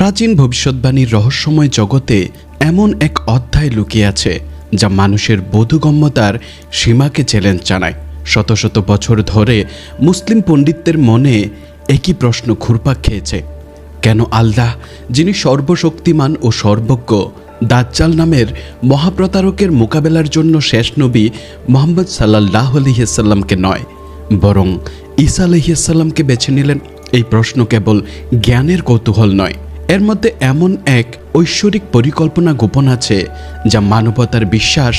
প্রাচীন ভবিষ্যৎবাণীর রহস্যময় জগতে এমন এক অধ্যায় লুকিয়ে আছে যা মানুষের বোধগম্যতার সীমাকে চ্যালেঞ্জ জানায়। শত শত বছর ধরে মুসলিম পণ্ডিতদের মনে একই প্রশ্ন ঘুরপাক খেয়েছে, কেন আল্লাহ, যিনি সর্বশক্তিমান ও সর্বজ্ঞ, দাজ্জাল নামের মহাপ্রতারকের মোকাবেলার জন্য শেষ নবী মুহাম্মদ সাল্লাল্লাহু আলাইহি ওয়াসাল্লামকে নয় বরং ঈসা আলাইহিস সালামকে বেছে নিলেন? এই প্রশ্ন কেবল জ্ঞানের কৌতূহল নয়, এর মধ্যে এমন এক ঐশ্বরিক পরিকল্পনা গোপন আছে যা মানবতার বিশ্বাস,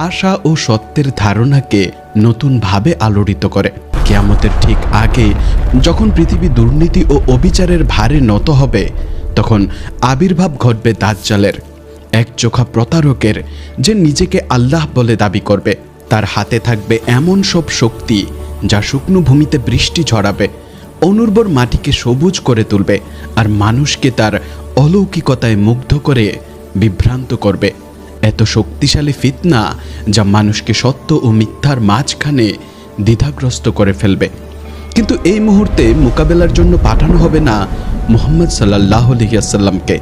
আশা ও সত্যের ধারণাকে নতুনভাবে আলোড়িত করে। কিয়ামতের ঠিক আগে যখন পৃথিবী দুর্নীতি ও অবিচারের ভারে নত হবে, তখন আবির্ভাব ঘটবে দাজ্জালের, একচোখা প্রতারকের, যে নিজেকে আল্লাহ বলে দাবি করবে। তার হাতে থাকবে এমন সব শক্তি যা শুকনো ভূমিতে বৃষ্টি ঝরাবে, অনুর্বর মাটিকে সবুজ করে তুলবে আর মানুষকে তার অলৌকিকতায় মুগ্ধ করে বিভ্রান্ত করবে। এত শক্তিশালী ফিতনা যা মানুষকে সত্য ও মিথ্যার মাঝখানে দ্বিধাগ্রস্ত করে ফেলবে। কিন্তু এই মুহূর্তে মোকাবেলার জন্য পাঠানো হবে না মুহাম্মদ সাল্লাল্লাহু আলাইহি ওয়াসাল্লামকে,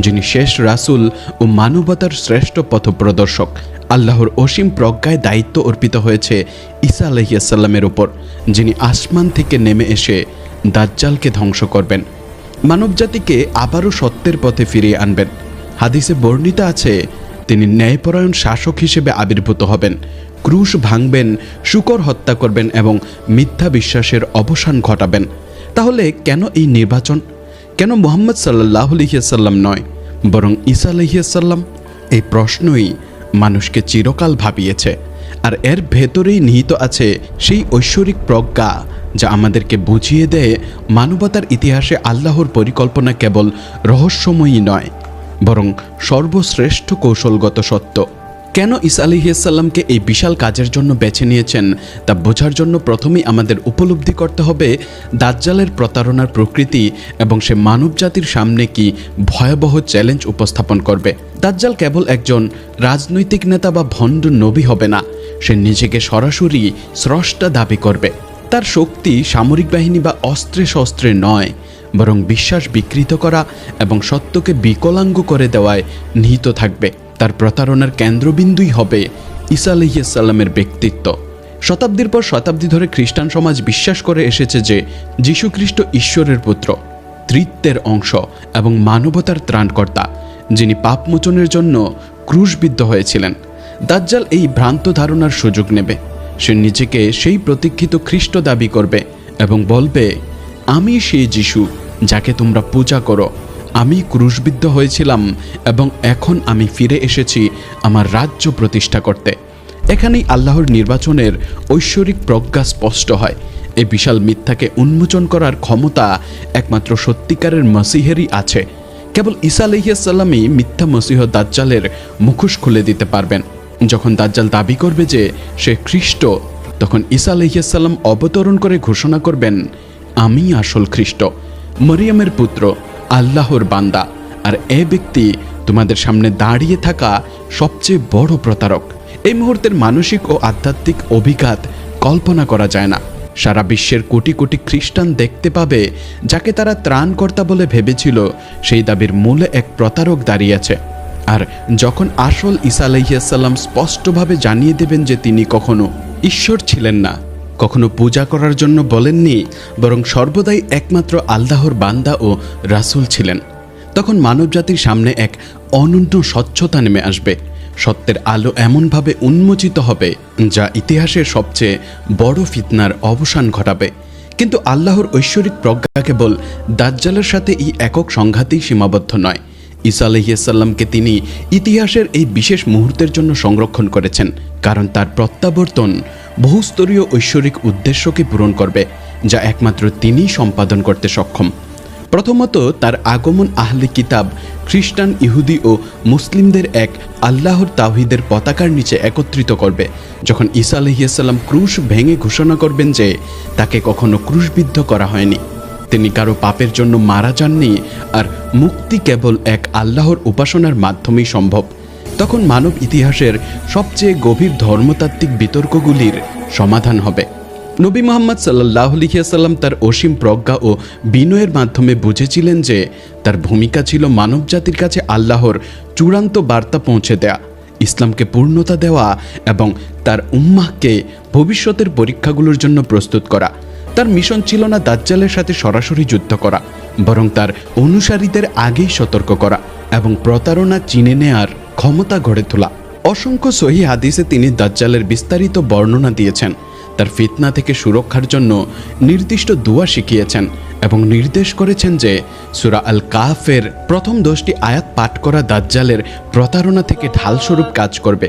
যিনি শেষ রাসূল ও মানবতার শ্রেষ্ঠ পথপ্রদর্শক। আল্লাহর অসীম প্রজ্ঞায় দায়িত্ব অর্পিত হয়েছে ঈসা আলাইহিস সালামের উপর, যিনি আসমান থেকে নেমে এসে দাজ্জালকে ধ্বংস করবেন, মানবজাতিকে আবারও সত্যের পথে ফিরিয়ে আনবেন। হাদিসে বর্ণিত আছে, তিনি ন্যায়পরায়ণ শাসক হিসেবে আবির্ভূত হবেন, ক্রুশ ভাঙবেন, শূকর হত্যা করবেন এবং মিথ্যা বিশ্বাসের অবসান ঘটাবেন। তাহলে কেন এই নির্বাচন? কেন মুহাম্মদ সাল্লাল্লাহু আলাইহি ওয়াসাল্লাম নয় বরং ঈসা আলাইহিস সালাম? এই প্রশ্নই মানুষকে চিরকাল ভাবিয়েছে, আর এর ভেতরেই নিহিত আছে সেই ঐশ্বরিক প্রজ্ঞা যা আমাদেরকে বুঝিয়ে দেয় মানবতার ইতিহাসে আল্লাহর পরিকল্পনা কেবল রহস্যময়ী নয় বরং সর্বশ্রেষ্ঠ কৌশলগত সত্য। কেন ঈসা আলাইহিস সালামকে এই বিশাল কাজের জন্য বেছে নিয়েছেন তা বোঝার জন্য প্রথমেই আমাদের উপলব্ধি করতে হবে দাজ্জালের প্রতারণার প্রকৃতি এবং সে মানবজাতির সামনে কি ভয়াবহ চ্যালেঞ্জ উপস্থাপন করবে। দাজ্জাল কেবল একজন রাজনৈতিক নেতা বা ভণ্ড নবী হবে না, সে নিজেকে সরাসরি স্রষ্টা দাবি করবে। তার শক্তি সামরিক বাহিনী বা অস্ত্রে শস্ত্রে নয় বরং বিশ্বাস বিকৃত করা এবং সত্যকে বিকলাঙ্গ করে দেওয়ায় নিহিত থাকবে। তার প্রতারণার কেন্দ্রবিন্দুই হবে ঈসা আলাইহিস সালামের ব্যক্তিত্ব। শতাব্দীর পর শতাব্দী ধরে খ্রিস্টান সমাজ বিশ্বাস করে এসেছে যে যীশু খ্রিস্ট ঈশ্বরের পুত্র, ত্রিত্বের অংশ এবং মানবতার ত্রাণকর্তা, যিনি পাপমোচনের জন্য ক্রুশবিদ্ধ হয়েছিলেন। দাজ্জাল এই ভ্রান্ত ধারণার সুযোগ নেবে। সে নিজেকে সেই প্রতীক্ষিত খ্রিস্ট দাবি করবে এবং বলবে, আমি সেই যীশু যাকে তোমরা পূজা করো, আমি ক্রুশবিদ্ধ হয়েছিলাম এবং এখন আমি ফিরে এসেছি আমার রাজ্য প্রতিষ্ঠা করতে। এখানেই আল্লাহর নির্বাচনের ঐশ্বরিক প্রজ্ঞা স্পষ্ট হয়। এই বিশাল মিথ্যাকে উন্মোচন করার ক্ষমতা একমাত্র সত্যিকারের মসিহেরই আছে। কেবল ঈসা আলাইহিস সালামই মিথ্যা মসিহ দাজ্জালের মুখোশ খুলে দিতে পারবেন। যখন দাজ্জাল দাবি করবে যে সে খ্রিস্ট, তখন ঈসা আলাইহিস সালাম অবতরণ করে ঘোষণা করবেন, আমি আসল খ্রিস্ট, মরিয়মের পুত্র, আল্লাহর বান্দা। আর এ ব্যক্তি তোমাদের সামনে দাঁড়িয়ে থাকা সবচেয়ে বড় প্রতারক। এই মুহূর্তের মানসিক ও আধ্যাত্মিক অভিঘাত কল্পনা করা যায় না। সারা বিশ্বের কোটি কোটি খ্রিস্টান দেখতে পাবে যাকে তারা ত্রাণকর্তা বলে ভেবেছিল, সেই দাবির মূলে এক প্রতারক দাঁড়িয়ে আছে। আর যখন আসল ঈসা আলাইহিস সালাম স্পষ্টভাবে জানিয়ে দেবেন যে তিনি কখনো ঈশ্বর ছিলেন না, কখনো পূজা করার জন্য বলেননি, বরং সর্বদাই একমাত্র আল্লাহর বান্দা ও রাসূল ছিলেন, তখন মানবজাতির সামনে এক অনন্য স্বচ্ছতা নেমে আসবে। সত্যের আলো এমনভাবে উন্মোচিত হবে যা ইতিহাসের সবচেয়ে বড় ফিতনার অবসান ঘটাবে। কিন্তু আল্লাহর ঐশ্বরিক প্রজ্ঞা কেবল দাজ্জালের সাথে এই একক সংঘাতেই সীমাবদ্ধ নয়। ঈসা আলাইহিস সালামকে তিনি ইতিহাসের এই বিশেষ মুহূর্তের জন্য সংরক্ষণ করেছেন, কারণ তার প্রত্যাবর্তন বহুস্তরীয় ঐশ্বরিক উদ্দেশ্যকে পূরণ করবে যা একমাত্র তিনিই সম্পাদন করতে সক্ষম। প্রথমত, তার আগমন আহলে কিতাব, খ্রিস্টান, ইহুদি ও মুসলিমদের এক আল্লাহর তাওহীদের পতাকার নিচে একত্রিত করবে। যখন ঈসা আলাইহিস সালাম ক্রুশ ভেঙে ঘোষণা করবেন যে তাকে কখনো ক্রুশবিদ্ধ করা হয়নি, তিনি কারো পাপের জন্য মারা যাননি, আর মুক্তি কেবল এক আল্লাহর উপাসনার মাধ্যমেই সম্ভব, তখন মানব ইতিহাসের সবচেয়ে গভীর ধর্মতাত্ত্বিক বিতর্কগুলির সমাধান হবে। নবী মুহাম্মদ সাল্লাল্লাহু আলাইহি ওয়াসাল্লাম তার অসীম প্রজ্ঞা ও বিনয়ের মাধ্যমে বুঝেছিলেন যে তার ভূমিকা ছিল মানবজাতির কাছে আল্লাহর চূড়ান্ত বার্তা পৌঁছে দেয়া, ইসলামকে পূর্ণতা দেওয়া এবং তার উম্মাহকে ভবিষ্যতের পরীক্ষাগুলোর জন্য প্রস্তুত করা। তার মিশন ছিল না দাজ্জালের সাথে সরাসরি যুদ্ধ করা, বরং তার অনুসারীদের আগেই সতর্ক করা এবং প্রতারণা চিনে নেয়ার ক্ষমতা গড়ে তোলা। অসংখ্য সহিহ হাদিসে তিনি দাজ্জালের বিস্তারিত বর্ণনা দিয়েছেন, তার ফিতনা থেকে সুরক্ষার জন্য নির্দিষ্ট দোয়া শিখিয়েছেন এবং নির্দেশ করেছেন যে সূরা আল কাহফের প্রথম 10টি আয়াত পাঠ করা দাজ্জালের প্রতারণা থেকে ঢালস্বরূপ কাজ করবে।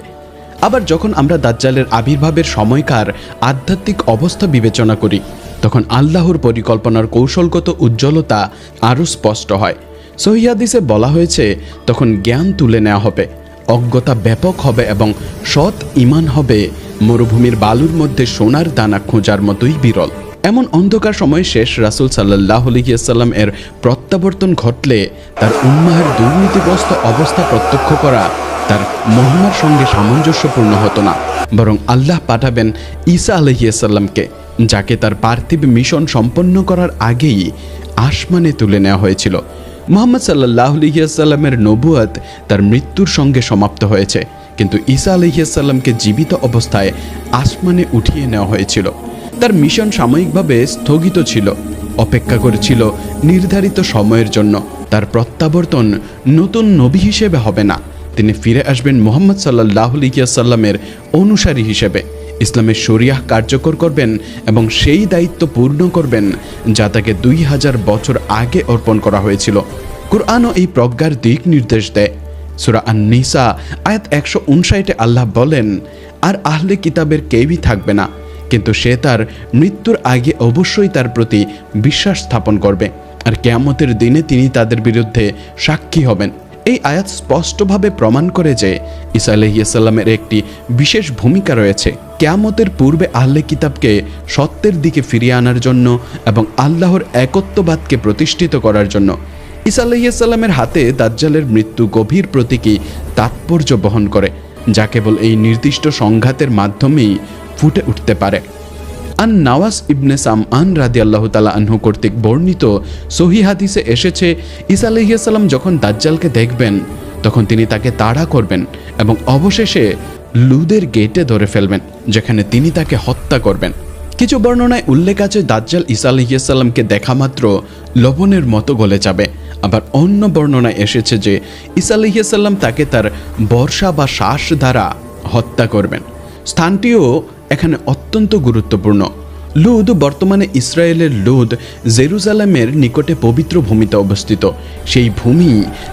আবার যখন আমরা দাজ্জালের আবির্ভাবের সময়কার আধ্যাত্মিক অবস্থা বিবেচনা করি, তখন আল্লাহর পরিকল্পনার কৌশলগত উজ্জ্বলতা আরও স্পষ্ট হয়। সহিহ হাদিসে বলা হয়েছে, তখন জ্ঞান তুলে নেওয়া হবে, অজ্ঞতা ব্যাপক হবে এবং সৎ ঈমান হবে মরুভূমির বালুর মধ্যে সোনার দানা খোঁজার মতোই বিরল। এমন অন্ধকার সময়ে শেষ রাসূল সাল্লাল্লাহু আলাইহি ওয়াসাল্লাম এর প্রত্যাবর্তন ঘটলে তার উম্মাহের দুর্নীতিগ্রস্ত অবস্থা প্রত্যক্ষ করা তার মহিমার সঙ্গে সামঞ্জস্যপূর্ণ হতো না, বরং আল্লাহ পাঠাবেন ঈসা আলাইহিস সালামকে, যাকে তার পার্থিব মিশন সম্পন্ন করার আগেই আসমানে তুলে নেওয়া হয়েছিল। মুহাম্মদ সাল্লাল্লাহু আলাইহি ওয়াসাল্লামের নবুয়ত তার মৃত্যুর সঙ্গে সমাপ্ত হয়েছে, কিন্তু ঈসা আলাইহিস সালামকে জীবিত অবস্থায় আসমানে উঠিয়ে নেওয়া হয়েছিল। তার মিশন সাময়িকভাবে স্থগিত ছিল, অপেক্ষা করেছিল নির্ধারিত সময়ের জন্য। তার প্রত্যাবর্তন নতুন নবী হিসেবে হবে না, তিনি ফিরে আসবেন মুহাম্মদ সাল্লাল্লাহু আলাইহি ওয়াসাল্লামের অনুসারী হিসেবে, ইসলামের শরিয়াহ কার্যকর করবেন এবং সেই দায়িত্ব পূর্ণ করবেন যা তাকে 2000 বছর আগে অর্পণ করা হয়েছিল। কুরআনও এই প্রজ্ঞার দিক নির্দেশ দেয়। সূরা আন-নিসা আয়াত 159-এ আল্লাহ বলেন, আর আহলে কিতাবের কেউই থাকবে না, কিন্তু সে তার মৃত্যুর আগে অবশ্যই তার প্রতি বিশ্বাস স্থাপন করবে, আর কিয়ামতের দিনে তিনি তাদের বিরুদ্ধে সাক্ষী হবেন। এই আয়াত স্পষ্টভাবে প্রমাণ করে যে ঈসা আলাইহিস সালামের একটি বিশেষ ভূমিকা রয়েছে কিয়ামতের পূর্বে আহলে কিতাবকে সত্যের দিকে ফিরিয়ে আনার জন্য এবং আল্লাহর একত্ববাদকে প্রতিষ্ঠিত করার জন্য। ঈসা আলাইহিস সালামের হাতে দাজ্জালের মৃত্যু গভীর প্রতীকী তাৎপর্য বহন করে, যা কেবল এই নির্দিষ্ট সংঘাতের মাধ্যমেই ফুটে উঠতে পারে। আন নাওয়াস ইবনে সামআন রাদিয়াল্লাহু তাআলা আনহু কর্তৃক বর্ণিত সহিহ হাদিসে এসেছে, ঈসা আলাইহিস সালাম যখন দাজ্জালকে দেখবেন, তখন তিনি তাকে তাড়া করবেন এবং অবশেষে লুদের গেটে ধরে ফেলবেন, যেখানে তিনি তাকে হত্যা করবেন। কিছু বর্ণনায় উল্লেখ আছে দাজ্জাল ঈসা আলাইহিস সালামকে দেখা মাত্র লবণের মতো গলে যাবে। আবার অন্য বর্ণনায় এসেছে যে ঈসা আলাইহিস সালাম তাকে তার বর্ষা বা শ্বাস দ্বারা হত্যা করবেন। স্থানটিও এখানে অত্যন্ত গুরুত্বপূর্ণ। লুদ বর্তমানে ইসরায়েলের লুদ জেরুজালেমের নিকটে পবিত্র ভূমিতে অবস্থিত, সেই ভূমি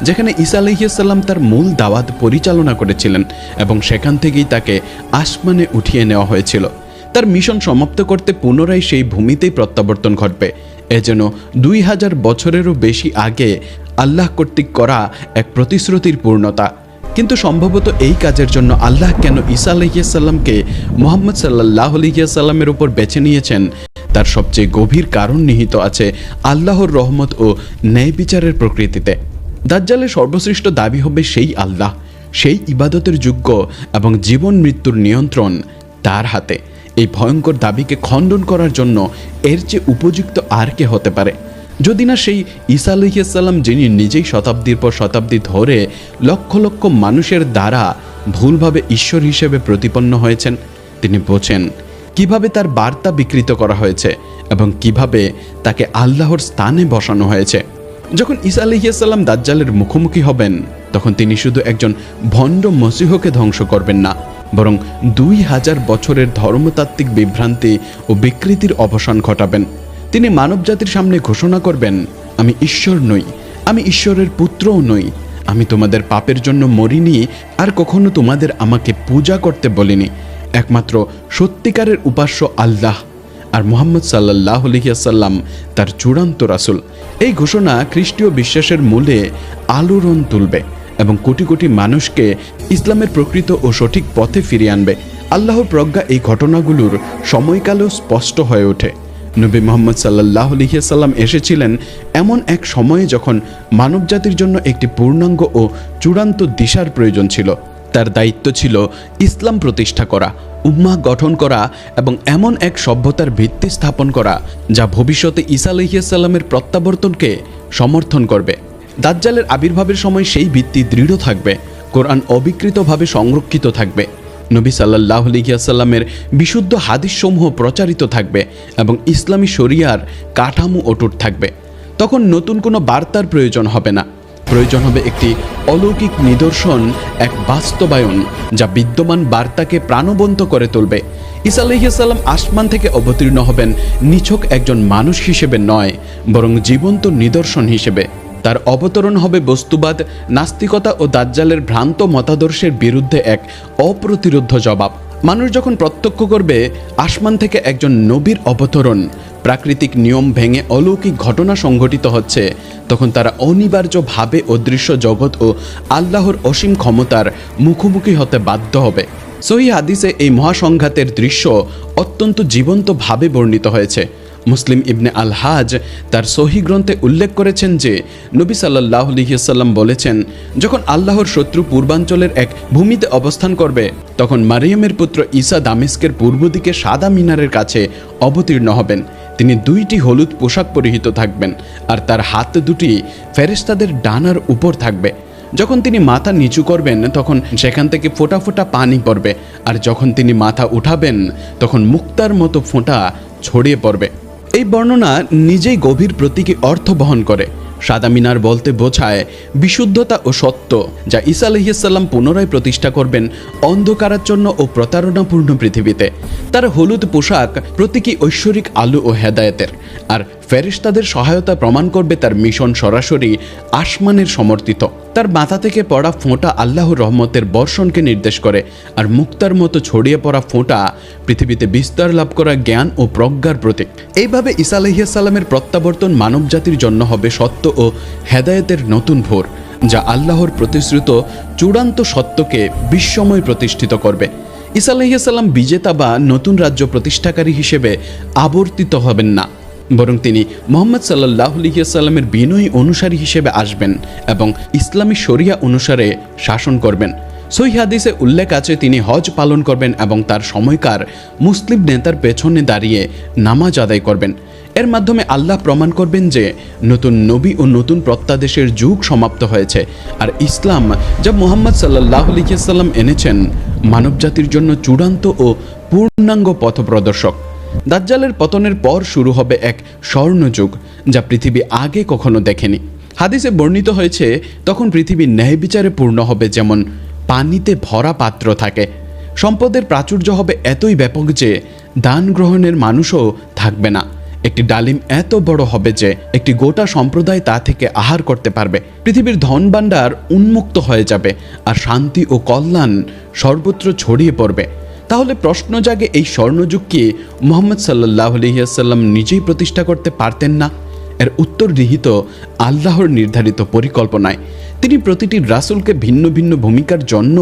যেখানে ঈসা আলাইহিস সালাম তার মূল দাওয়াত পরিচালনা করেছিলেন এবং সেখান থেকেই তাকে আসমানে উঠিয়ে নেওয়া হয়েছিল। তার মিশন সমাপ্ত করতে পুনরায় সেই ভূমিতেই প্রত্যাবর্তন ঘটবে। এ যেন 2000 বছরেরও বেশি আগে আল্লাহ কর্তৃক করা এক প্রতিশ্রুতির পূর্ণতা। কিন্তু সম্ভবত এই কাজের জন্য আল্লাহ কেন ঈসা আলাইহিস সালামকে মুহাম্মদ সাল্লাল্লাহু আলাইহি ওয়াসাল্লামের উপর বেছে নিয়েছেন, তার সবচেয়ে গভীর কারণ নিহিত আছে আল্লাহর রহমত ও ন্যায় বিচারের প্রকৃতিতে। দাজ্জালের সর্বশ্রেষ্ঠ দাবি হবে সেই আল্লাহ, সেই ইবাদতের যোগ্য এবং জীবন মৃত্যুর নিয়ন্ত্রণ তার হাতে। এই ভয়ঙ্কর দাবিকে খণ্ডন করার জন্য এর চেয়ে উপযুক্ত আর কে হতে পারে, যদি না সেই ঈসা আলাইহিস সালাম, যিনি নিজেই শতাব্দীর পর শতাব্দী ধরে লক্ষ লক্ষ মানুষের দ্বারা ভুলভাবে ঈশ্বর হিসেবে প্রতিপন্ন হয়েছেন। তিনি বোঝেন কিভাবে তার বার্তা বিকৃত করা হয়েছে এবং কিভাবে তাকে আল্লাহর স্থানে বসানো হয়েছে। যখন ঈসা আলাইহিস সালাম দাজ্জালের মুখোমুখি হবেন, তখন তিনি শুধু একজন ভণ্ড মসীহকে ধ্বংস করবেন না, বরং 2000 বছরের ধর্মতাত্ত্বিক বিভ্রান্তি ও বিকৃতির অবসান ঘটাবেন। তিনি মানবজাতির সামনে ঘোষণা করবেন, আমি ঈশ্বর নই, আমি ঈশ্বরের পুত্রও নই, আমি তোমাদের পাপের জন্য মরিনি, আর কখনো তোমাদের আমাকে পূজা করতে বলিনি। একমাত্র সত্যিকারের উপাস্য আল্লাহ, আর মুহাম্মদ সাল্লাল্লাহু আলাইহি ওয়াসাল্লাম তার চূড়ান্ত রাসূল। এই ঘোষণা খ্রিস্টীয় বিশ্বাসের মূলে আলোড়ন তুলবে এবং কোটি কোটি মানুষকে ইসলামের প্রকৃত ও সঠিক পথে ফিরিয়ে আনবে। আল্লাহর প্রজ্ঞা এই ঘটনাগুলোর সময়কালেও স্পষ্ট হয়ে ওঠে। নবী মুহাম্মদ সাল্লাল্লাহু আলাইহি ওয়াসাল্লাম এসেছিলেন এমন এক সময়ে যখন মানবজাতির জন্য একটি পূর্ণাঙ্গ ও চূড়ান্ত দিশার প্রয়োজন ছিল। তার দায়িত্ব ছিল ইসলাম প্রতিষ্ঠা করা, উম্মাহ গঠন করা এবং এমন এক সভ্যতার ভিত্তি স্থাপন করা যা ভবিষ্যতে ঈসা আলাইহিস সালামের প্রত্যাবর্তনকে সমর্থন করবে। দাজ্জালের আবির্ভাবের সময় সেই ভিত্তি দৃঢ় থাকবে, কোরআন অবিকৃতভাবে সংরক্ষিত থাকবে, নবী সাল্লাল্লাহু আলাইহি ওয়াসাল্লামের বিশুদ্ধ হাদিসসমূহ প্রচারিত থাকবে এবং ইসলামী শরিয়ার কাঠামো অটুট থাকবে। তখন নতুন কোনো বার্তার প্রয়োজন হবে না, প্রয়োজন হবে একটি অলৌকিক নিদর্শন, এক বাস্তবায়ন যা বিদ্যমান বার্তাকে প্রাণবন্ত করে তুলবে। ঈসা আলাইহিস সালাম আসমান থেকে অবতীর্ণ হবেন নিছক একজন মানুষ হিসেবে নয়, বরং জীবন্ত নিদর্শন হিসেবে। তার অবতরণ হবে বস্তুবাদ, নাস্তিকতা ও দাজ্জালের ভ্রান্ত মতাদর্শের বিরুদ্ধে এক অপ্রতিরোধ্য জবাব। মানুষ যখন প্রত্যক্ষ করবে আসমান থেকে একজন নবীর অবতরণ, প্রাকৃতিক নিয়ম ভেঙে অলৌকিক ঘটনা সংঘটিত হচ্ছে, তখন তারা অনিবার্যভাবে অদৃশ্য জগৎ ও আল্লাহর অসীম ক্ষমতার মুখোমুখি হতে বাধ্য হবে। সহিহ হাদিসে এই মহাসংঘাতের দৃশ্য অত্যন্ত জীবন্তভাবে বর্ণিত হয়েছে। মুসলিম ইবনে আল হাজ তার সহিহ গ্রন্থে উল্লেখ করেছেন যে নবী সাল্লাল্লাহু আলাইহি ওয়াসাল্লাম বলেছেন, যখন আল্লাহর শত্রু পূর্বাঞ্চলের এক ভূমিতে অবস্থান করবে, তখন মারিয়ামের পুত্র ঈসা দামেস্কের পূর্ব দিকে সাদা মিনারের কাছে অবতীর্ণ হবেন। তিনি 2টি হলুদ পোশাক পরিহিত থাকবেন আর তার হাত দুটি ফেরেশতাদের ডানার উপর থাকবে। যখন তিনি মাথা নিচু করবেন তখন সেখান থেকে ফোঁটা ফোঁটা পানি পড়বে, আর যখন তিনি মাথা উঠাবেন তখন মুক্তার মতো ফোঁটা ছড়িয়ে পড়বে। এই বর্ণনা নিজেই গভীর প্রতীকী অর্থ বহন করে। সাদা মিনার বলতে বোঝায় বিশুদ্ধতা ও সত্য, যা ঈসা আলাইহিস সালাম পুনরায় প্রতিষ্ঠা করবেন অন্ধকারাচ্ছন্ন ও প্রতারণাপূর্ণ পৃথিবীতে। তার হলুদ পোশাক প্রতীকী ঐশ্বরিক আলো ও হেদায়েতের, আর ফেরেশতাদের সহায়তা প্রমাণ করবে তার মিশন সরাসরি আসমানের সমর্থিত। তার মাথা থেকে পড়া ফোঁটা আল্লাহর রহমতের বর্ষণকে নির্দেশ করে, আর মুক্তার মতো ছড়িয়ে পড়া ফোঁটা পৃথিবীতে বিস্তার লাভ করা জ্ঞান ও প্রজ্ঞার প্রতীক। এইভাবে ঈসা আলাইহিস সালামের প্রত্যাবর্তন মানবজাতির জন্য হবে সত্য ও হেদায়েতের নতুন ভোর, যা আল্লাহর প্রতিশ্রুত চূড়ান্ত সত্যকে বিশ্বময় প্রতিষ্ঠিত করবে। ঈসা আলাইহিস সালাম বিজেতা বা নতুন রাজ্য প্রতিষ্ঠাকারী হিসেবে আবর্তিত হবেন না, বরং তিনি মুহাম্মদ সাল্লাল্লাহু আলাইহি ওয়াসাল্লামের বিনয়ী অনুসারী হিসেবে আসবেন এবং ইসলামী শরিয়া অনুসারে শাসন করবেন। সহিহ হাদিসে উল্লেখ আছে তিনি হজ পালন করবেন এবং তার সময়কার মুসলিম নেতার পেছনে দাঁড়িয়ে নামাজ আদায় করবেন। এর মাধ্যমে আল্লাহ প্রমাণ করবেন যে নতুন নবী ও নতুন প্রত্যাদেশের যুগ সমাপ্ত হয়েছে, আর ইসলাম যা মুহাম্মদ সাল্লাল্লাহু আলাইহি ওয়াসাল্লাম এনেছেন মানবজাতির জন্য চূড়ান্ত ও পূর্ণাঙ্গ পথপ্রদর্শক। দাজ্জালের পতনের পর শুরু হবে এক স্বর্ণযুগ, যা পৃথিবী আগে কখনো দেখেনি। হাদিসে বর্ণিত হয়েছে তখন পৃথিবী ন্যায় বিচারে পূর্ণ হবে যেমন পানিতে ভরা পাত্র থাকে। সম্পদের প্রাচুর্য হবে এতই ব্যাপক যে দান গ্রহণের মানুষও থাকবে না। একটি ডালিম এত বড় হবে যে একটি গোটা সম্প্রদায় তা থেকে আহার করতে পারবে। পৃথিবীর ধন ভাণ্ডার উন্মুক্ত হয়ে যাবে আর শান্তি ও কল্যাণ সর্বত্র ছড়িয়ে পড়বে। তাহলে প্রশ্ন জাগে, এই স্বর্ণযুগ কি মুহাম্মদ সাল্লাল্লাহু আলাইহি ওয়াসাল্লাম নিজেই প্রতিষ্ঠা করতে পারতেন না? এর উত্তর নিহিত আল্লাহর নির্ধারিত পরিকল্পনায়। তিনি প্রতিটি রাসূলকে ভিন্ন ভিন্ন ভূমিকার জন্য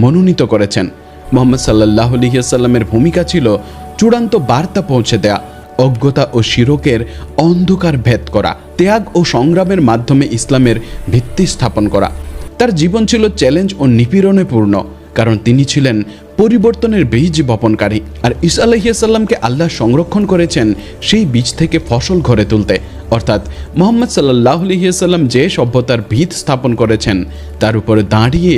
মনোনীত করেছেন। মুহাম্মদ সাল্লাল্লাহু আলাইহি ওয়াসাল্লামের ভূমিকা ছিল চূড়ান্ত বার্তা পৌঁছে দেয়া, অজ্ঞতা ও শিরকের অন্ধকার ভেদ করা, ত্যাগ ও সংগ্রামের মাধ্যমে ইসলামের ভিত্তি স্থাপন করা। তার জীবন ছিল চ্যালেঞ্জ ও নিপীড়নে পূর্ণ, কারণ তিনি ছিলেন পরিবর্তনের বীজ বপনকারী। আর ঈসা আলাইহিস সালামকে আল্লাহ সংরক্ষণ করেছেন সেই বীজ থেকে ফসল ঘরে তুলতে, অর্থাৎ মুহাম্মদ সাল্লাল্লাহু আলাইহি ওয়াসাল্লাম যে সভ্যতার ভিত স্থাপন করেছেন তার উপরে দাঁড়িয়ে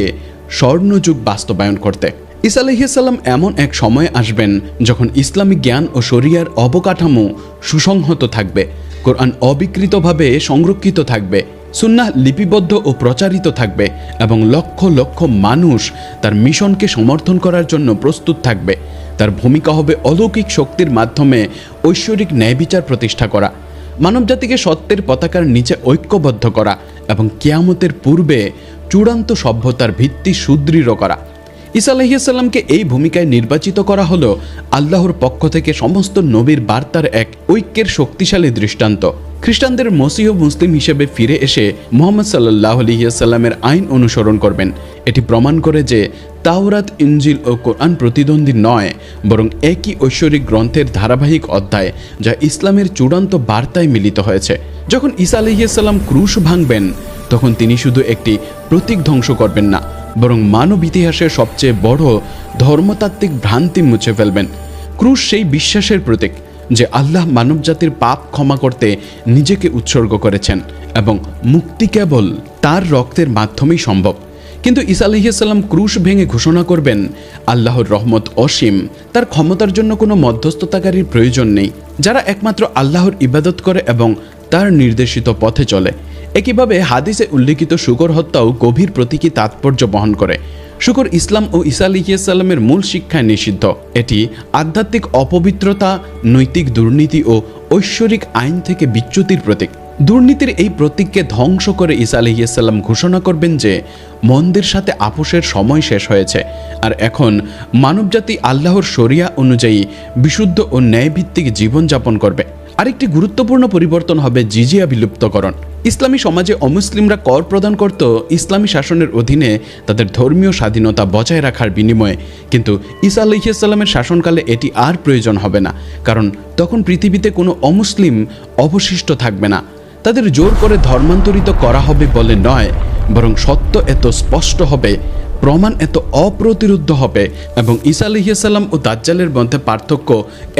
স্বর্ণযুগ বাস্তবায়ন করতে। ঈসা আলাইহিস সালাম এমন এক সময়ে আসবেন যখন ইসলামী জ্ঞান ও শরিয়ার অবকাঠামো সুসংহত থাকবে, কোরআন অবিকৃতভাবে সংরক্ষিত থাকবে, সুন্নাহ লিপিবদ্ধ ও প্রচারিত থাকবে এবং লক্ষ লক্ষ মানুষ তার মিশনকে সমর্থন করার জন্য প্রস্তুত থাকবে। তার ভূমিকা হবে অলৌকিক শক্তির মাধ্যমে ঐশ্বরিক ন্যায়বিচার প্রতিষ্ঠা করা, মানবজাতিকে সত্যের পতাকার নিচে ঐক্যবদ্ধ করা এবং কিয়ামতের পূর্বে চূড়ান্ত সভ্যতার ভিত্তি সুদৃঢ় করা। ঈসা আলাইহিস সালামকে এই ভূমিকায় নির্বাচিত করা হলো আল্লাহর পক্ষ থেকে সমস্ত নবীর বার্তার এক ঐক্যের শক্তিশালী দৃষ্টান্ত। খ্রিস্টানদের মসীহ মুসলিম হিসেবে ফিরে এসে মুহাম্মদ সাল্লাল্লাহু আলাইহি ওয়াসাল্লামের আইন অনুসরণ করবেন। এটি প্রমাণ করে যে তাওরাত, ইনজিল ও কোরআন প্রতিদ্বন্দ্বী নয়, বরং একই ঐশ্বরিক গ্রন্থের ধারাবাহিক অধ্যায় যা ইসলামের চূড়ান্ত বার্তায় মিলিত হয়েছে। যখন ঈসা আলাইহিস সালাম ক্রুশ ভাঙবেন তখন তিনি শুধু একটি প্রতীক ধ্বংস করবেন না, বরং মানব ইতিহাসের সবচেয়ে বড় ধর্মতাত্ত্বিক ভ্রান্তি মুছে ফেলবেন। ক্রুশ সেই বিশ্বাসের প্রতীক যে আল্লাহ মানবজাতির পাপ ক্ষমা করতে নিজেকে উৎসর্গ করেছেন এবং মুক্তি কেবল তার রক্তের মাধ্যমেই সম্ভব। কিন্তু ঈসা আলাইহিস সালাম ক্রুশ ভেঙে ঘোষণা করবেন, আল্লাহর রহমত অসীম, তার ক্ষমতার জন্য কোনো মধ্যস্থতাকারীর প্রয়োজন নেই, যারা একমাত্র আল্লাহর ইবাদত করে এবং তার নির্দেশিত পথে চলে। একইভাবে হাদিসে উল্লেখিত শূকর হত্যাও গভীর প্রতীকী তাৎপর্য বহন করে। শূকর ইসলাম ও ঈসা আলাইহিস সালামের মূল শিক্ষায় নিষিদ্ধ। এটি আধ্যাত্মিক অপবিত্রতা, নৈতিক দুর্নীতি ও ঐশ্বরিক আইন থেকে বিচ্যুতির প্রতীক। দুর্নীতির এই প্রতীককে ধ্বংস করে ঈসা আলাইহিস সালাম ঘোষণা করবেন যে মন্দের সাথে আপোষের সময় শেষ হয়েছে, আর এখন মানবজাতি আল্লাহর শরিয়া অনুযায়ী বিশুদ্ধ ও ন্যায়ভিত্তিক জীবনযাপন করবে। আরেকটি গুরুত্বপূর্ণ পরিবর্তন হবে জিজিয়া বিলুপ্তকরণ। ইসলামী সমাজে অমুসলিমরা কর প্রদান করত ইসলামী শাসনের অধীনে তাদের ধর্মীয় স্বাধীনতা বজায় রাখার বিনিময়ে, কিন্তু ঈসা আলাইহিস সালামের শাসনকালে এটি আর প্রয়োজন হবে না, কারণ তখন পৃথিবীতে কোনো অমুসলিম অবশিষ্ট থাকবে না। তাদের জোর করে ধর্মান্তরিত করা হবে বলে নয়, বরং সত্য এত স্পষ্ট হবে, প্রমাণ এত অপ্রতিরোধ্য হবে এবং ঈসা আলাইহিস সালাম ও দাজ্জালের মধ্যে পার্থক্য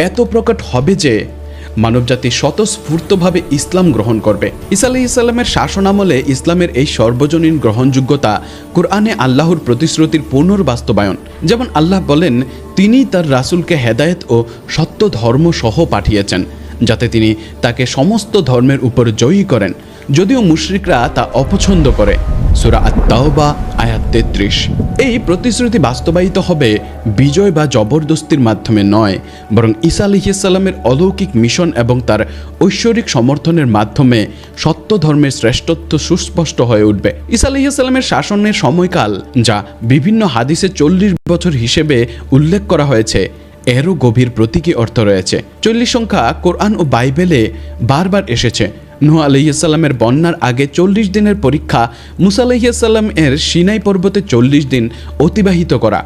এত প্রকট হবে যে মানবজাতি স্বতঃস্ফূর্তভাবে ইসলাম গ্রহণ করবে। ঈসা আলাইহিস সালামের শাসন আমলে ইসলামের এই সর্বজনীন গ্রহণযোগ্যতা কুরআনে আল্লাহর প্রতিশ্রুতির পুনর্বাস্তবায়ন। যেমন আল্লাহ বলেন, তিনি তার রাসূলকে হেদায়েত ও সত্য ধর্ম সহ পাঠিয়েছেন, যাতে তিনি তাকে সমস্ত ধর্মের উপর জয়ী করেন, যদিও মুশরিকরা তা অপছন্দ করে। সূরা আত-তাওবা আয়াত 33। এই প্রতিশ্রুতি বাস্তবায়িত হবে বিজয় বা জবরদস্তির মাধ্যমে নয়, বরং ঈসা আলাইহিস সালামের অলৌকিক মিশন এবং তার ঐশ্বরিক সমর্থনের মাধ্যমে সত্য ধর্মের শ্রেষ্ঠত্ব সুস্পষ্ট হয়ে উঠবে। ঈসা আলাইহিস সালামের শাসনের সময়কাল, যা বিভিন্ন হাদিসে 40 বছর হিসেবে উল্লেখ করা হয়েছে, এরও গভীর প্রতীকী অর্থ রয়েছে। 40 সংখ্যা কোরআন ও বাইবেলে বারবার এসেছে। নূহ আলাইহিস সালামের বন্যার আগে 40 দিনের পরীক্ষা, মুসা আলাইহিস সালাম এর সিনাই পর্বতে 40 দিন অতিবাহিত করা,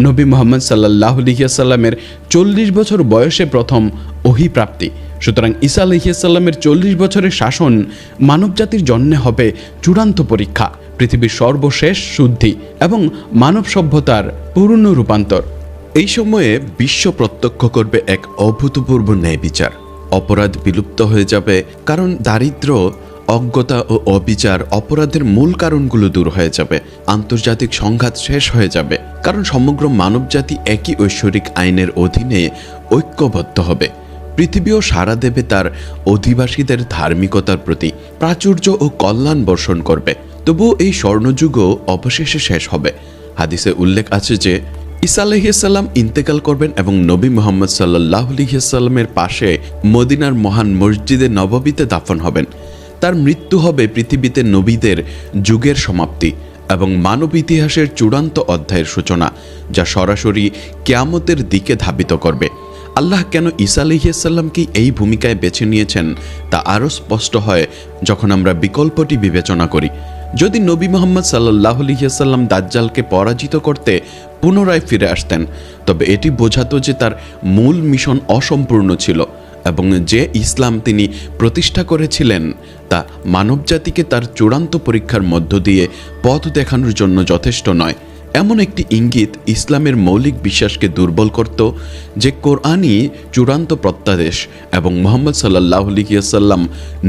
নবী মুহাম্মদ সাল্লাল্লাহু আলাইহি ওয়াসাল্লামের 40 বছর বয়সে প্রথম ওহী প্রাপ্তি। সুতরাং ঈসা আলাইহিস সালামের 40 বছরের শাসন মানবজাতির জন্য হবে চূড়ান্ত পরীক্ষা, পৃথিবীর সর্বশেষ শুদ্ধি এবং মানব সভ্যতার পূর্ণ রূপান্তর। এই সময়ে বিশ্ব প্রত্যক্ষ করবে এক অভূতপূর্ব ন্যায় বিচার। অপরাধ বিলুপ্ত হয়ে যাবে, কারণ দারিদ্র্য, অজ্ঞতা ও অবিচার অপরাধের মূল কারণগুলো দূর হয়ে যাবে। আন্তর্জাতিক সংঘাত শেষ হয়ে যাবে, কারণ সমগ্র মানবজাতি একই ঐশ্বরিক আইনের অধীনে ঐক্যবদ্ধ হবে। পৃথিবীও সাড়া দেবে তার অধিবাসীদের ধার্মিকতার প্রতি, প্রাচুর্য ও কল্যাণ বর্ষণ করবে। তবুও এই স্বর্ণযুগও অবশেষে শেষ হবে। হাদিসে উল্লেখ আছে যে ঈসা আলাইহিস সালাম ইন্তেকাল করবেন এবং নবী মুহাম্মদ সাল্লাল্লাহু আলাইহি ওয়াসাল্লামের পাশে মদিনার মহান মসজিদে নববীতে দাফন হবেন। তার মৃত্যু হবে পৃথিবীতে নবীদের যুগের সমাপ্তি এবং মানব ইতিহাসের চূড়ান্ত অধ্যায়ের সূচনা, যা সরাসরি কিয়ামতের দিকে ধাবিত করবে। আল্লাহ কেন ঈসা আলাইহিস সালামকে এই ভূমিকায় বেছে নিয়েছেন তা আরও স্পষ্ট হয় যখন আমরা বিকল্পটি বিবেচনা করি। যদি নবী মুহাম্মদ সাল্লাল্লাহু আলাইহি ওয়াসাল্লাম দাজ্জালকে পরাজিত করতে পুনরায় ফিরে আসতেন, তবে এটি বোঝাতো যে তার মূল মিশন অসম্পূর্ণ ছিল এবং যে ইসলাম তিনি প্রতিষ্ঠা করেছিলেন তা মানবজাতিকে তার চূড়ান্ত পরীক্ষার মধ্য দিয়ে পথ দেখানোর জন্য যথেষ্ট নয়। এমন একটি ইঙ্গিত ইসলামের মৌলিক বিশ্বাসকে দুর্বল করত যে কোরআনই চূড়ান্ত প্রত্যাদেশ এবং মুহাম্মদ সাল্লাল্লাহু আলাইহি ওয়াসাল্লাম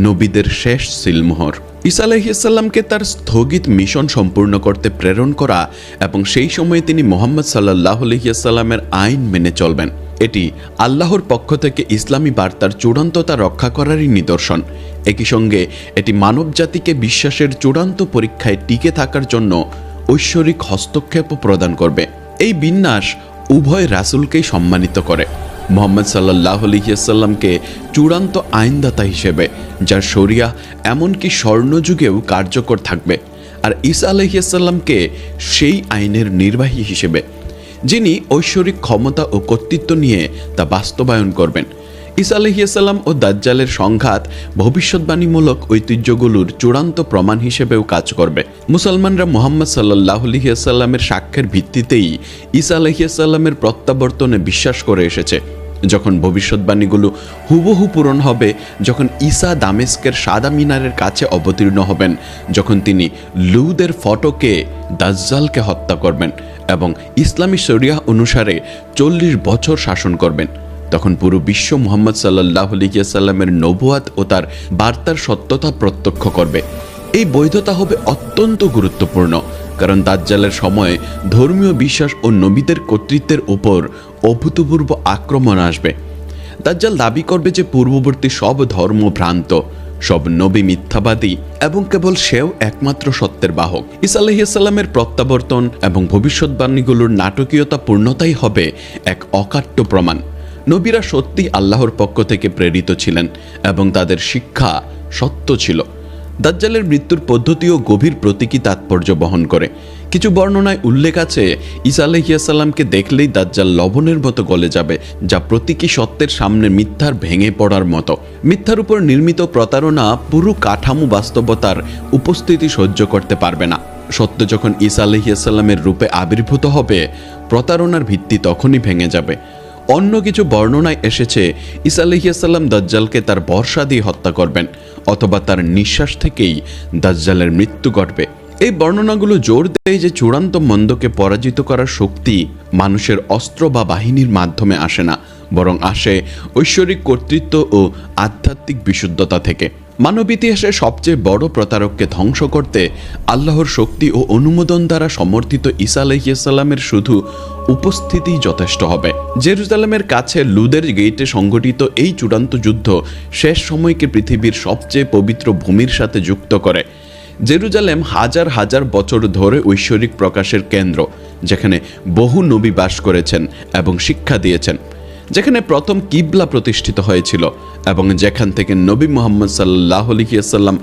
নবীদের শেষ সিলমোহর। ঈসা আলাইহিস সালামকে তার স্থগিত মিশন সম্পূর্ণ করতে প্রেরণ করা এবং সেই সময়ে তিনি মুহাম্মদ সাল্লাল্লাহু আলাইহি ওয়াসাল্লামের আইন মেনে চলবেন, এটি আল্লাহর পক্ষ থেকে ইসলামী বার্তার চূড়ান্ততা রক্ষা করারই নিদর্শন। একই সঙ্গে এটি মানবজাতিকে বিশ্বাসের চূড়ান্ত পরীক্ষায় টিকে থাকার জন্য ঐশ্বরিক হস্তক্ষেপও প্রদান করবে। এই বিন্যাস উভয় রাসূলকেই সম্মানিত করে। মুহাম্মদ সাল্লাল্লাহু আলাইহি ওয়াসাল্লামকে চূড়ান্ত আইনদাতা হিসেবে, যার শরিয়া এমনকি স্বর্ণযুগেও কার্যকর থাকবে, আর ঈসা আলাইহিস সালামকে সেই আইনের নির্বাহী হিসেবে, যিনি ঐশ্বরিক ক্ষমতা ও কর্তৃত্ব নিয়ে তা বাস্তবায়ন করবেন। ঈসা আলাইহিস সালাম ও দাজ্জালের সংঘাত ভবিষ্যৎবাণীমূলক ঐতিহ্যগুলোর চূড়ান্ত প্রমাণ হিসেবেও কাজ করবে। মুসলমানরা মুহাম্মদ সাল্লাল্লাহু আলাইহি ওয়াসাল্লামের সাক্ষ্যের ভিত্তিতেই ঈসা আলাইহিস সালামের প্রত্যাবর্তনে বিশ্বাস করে এসেছে। যখন ভবিষ্যৎবাণীগুলো হুবহু পূরণ হবে, যখন ঈসা দামেস্কের সাদা মিনারের কাছে অবতীর্ণ হবেন, যখন তিনি লুদের ফটকে দাজ্জালকে হত্যা করবেন এবং ইসলামী শরিয়াহ অনুসারে 40 বছর শাসন করবেন, তখন পুরো বিশ্ব মুহাম্মদ সাল্লাল্লাহু আলাইহি ওয়াসাল্লামের নবুয়াত ও তার বার্তার সত্যতা প্রত্যক্ষ করবে। এই বৈধতা হবে অত্যন্ত গুরুত্বপূর্ণ, কারণ দাজ্জালের সময়ে ধর্মীয় বিশ্বাস ও নবীদের কর্তৃত্বের উপর অভূতপূর্ব আক্রমণ আসবে। দাজ্জাল দাবি করবে যে পূর্ববর্তী সব ধর্ম ভ্রান্ত, সব নবী মিথ্যাবাদী এবং কেবল সেও একমাত্র সত্যের বাহক। ঈসা আলাইহিস সালামের প্রত্যাবর্তন এবং ভবিষ্যৎবাণীগুলোর নাটকীয়তা পূর্ণতাই হবে এক অকাট্য প্রমাণ। নবীরা সত্যি আল্লাহর পক্ষ থেকে প্রেরিত ছিলেন এবং তাদের শিক্ষা সত্য ছিল। দাজ্জালের মৃত্যুর পদ্ধতিও গভীর প্রতীকী তাৎপর্য বহন করে। কিছু বর্ণনায় উল্লেখ আছে ঈসা আলাইহিস সালামকে দেখলেই দাজ্জাল লবণের মতো গলে যাবে, যা প্রতীকী সত্যের সামনে মিথ্যার ভেঙে পড়ার মতো। মিথ্যার উপর নির্মিত প্রতারণা পুরো কাঠামো বাস্তবতার উপস্থিতি সহ্য করতে পারবে না। সত্য যখন ঈসা আলাইহিস সালামের রূপে আবির্ভূত হবে, প্রতারণার ভিত্তি তখনই ভেঙে যাবে। অন্য কিছু বর্ণনায় এসেছে ঈসা আলাইহিস সালাম দাজ্জালকে তার বর্ষা দিয়ে হত্যা করবেন, অথবা তার নিঃশ্বাস থেকেই দাজ্জালের মৃত্যু ঘটবে। এই বর্ণনাগুলো জোর দেয় যে চূড়ান্ত মন্দকে পরাজিত করার শক্তি মানুষের অস্ত্র বা বাহিনীর মাধ্যমে আসে না, বরং আসে ঐশ্বরিক কর্তৃত্ব ও আধ্যাত্মিক বিশুদ্ধতা থেকে। মানব ইতিহাসে সবচেয়ে বড় প্রতারককে ধ্বংস করতে আল্লাহর শক্তি ও অনুমোদন দ্বারা সমর্থিত ঈসা আলাইহিস সালামের শুধু উপস্থিতিই যথেষ্ট হবে। জেরুজালেমের কাছে লুদের গেইটে সংগঠিত এই চূড়ান্ত যুদ্ধ শেষ সময়কে পৃথিবীর সবচেয়ে পবিত্র ভূমির সাথে যুক্ত করে। জেরুজালেম হাজার হাজার বছর ধরে ঐশ্বরিক প্রকাশের কেন্দ্র, যেখানে বহু নবী বাস করেছেন এবং শিক্ষা দিয়েছেন, যেখানে প্রথম কিবলা প্রতিষ্ঠিত হয়েছিল এবং যেখান থেকে নবী মুহাম্মদ সাল্লাল্লাহু আলাইহি ওয়াসাল্লাম